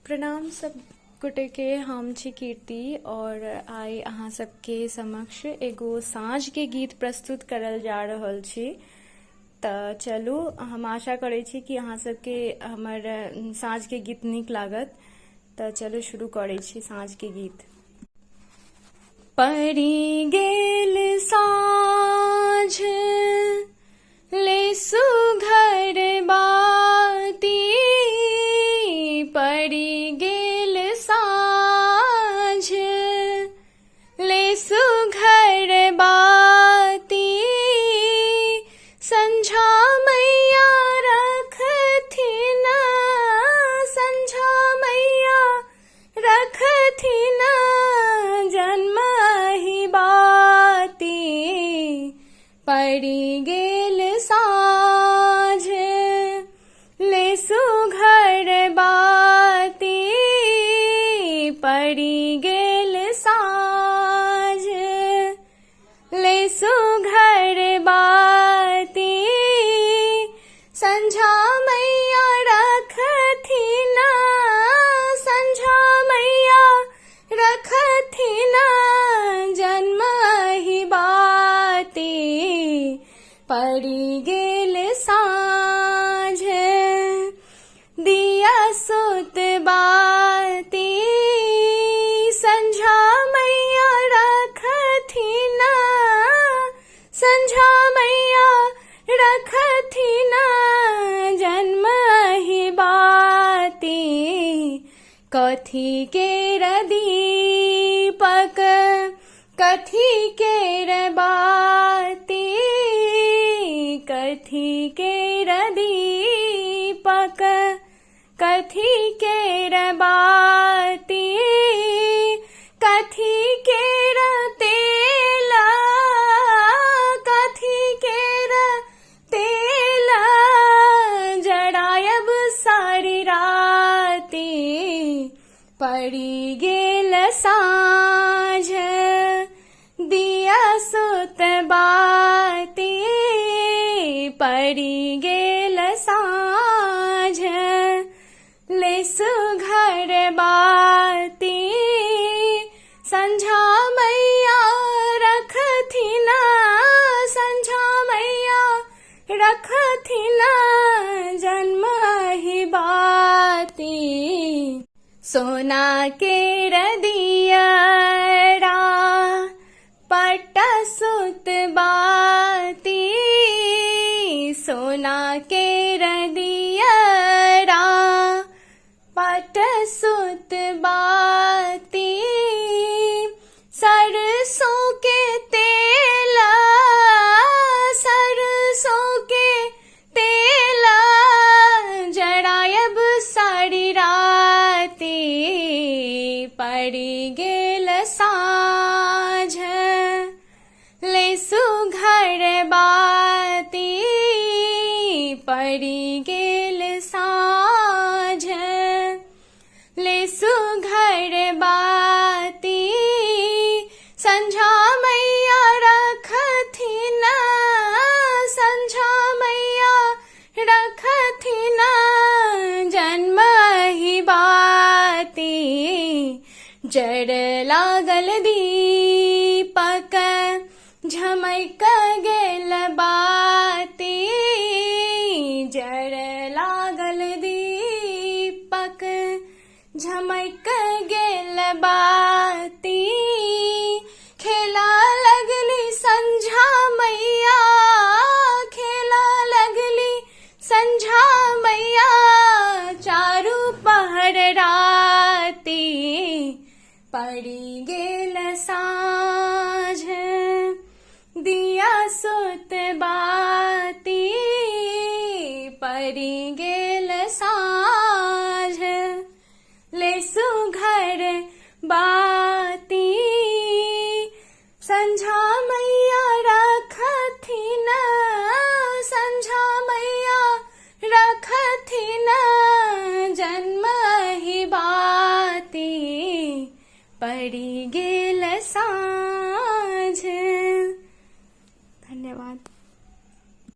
प्रणाम सब गोटे के। हम छी कीर्ति और आई अहाँ सबके समक्ष एगो साँझ के गीत प्रस्तुत करल जा रहल छी। तऽ चलू, हम आशा करै छी कि अहाँ सबके हमर साँझ के गीत नीक लागत। तऽ चलू शुरू करै छी साँझ के गीत। पड़ी गेल साँझ ले सुघर बाती, पड़ी गेल साँझ ले सुघर बाती, संझा मैया रखथिन, संझा मैया रखथिन जन्म ही बाती, पड़ी गेल साँझ ले सुघर बाती, पड़ी गेल साँझ ले सुघर बाती, संझा मैया रखथिन, संझा मैया रखथिन जन्म ही बाती, पड़ी गेल साँझ दिया सुत बाती, संझा मैया रखथिन, संझा मैया रखथिन जन्म ही बाती, कथी केर दीपक कथी केर बाती, कथी केर दीपक कथी केर बाती, कथी केर तेल, कथी केर तेल जरायब सारी राती, पड़ी गेल साँझ दिया सुत बाती, पड़ी गेल साँझ ले सुघर बाती, संझा मैया रखथिन, संझा मैया रखथिन जन्म ही बाती, सोना केर दियरा पट सुत बाती, सोना केर दियरा पट सुत बाती, सरसों के तेल, सरसों के तेल जरायब सारी राती, पड़ी गेल साँझ ले सुघर बाती, पड़ी गेल साँझ ले सुघर बाती, संझा मैया रखथिन, संझा मैया रखथिन जन्म ही बाती, जड़ लागल दीपक झमक गेल बाती, जड़ लागल दीपक झमक गेल बाती, खेला लगली संझा मैया, खेला लगली संझा मैया चारू पहर राती, पड़ी गेल साँझ दिया सुत बाती, पड़ी गेल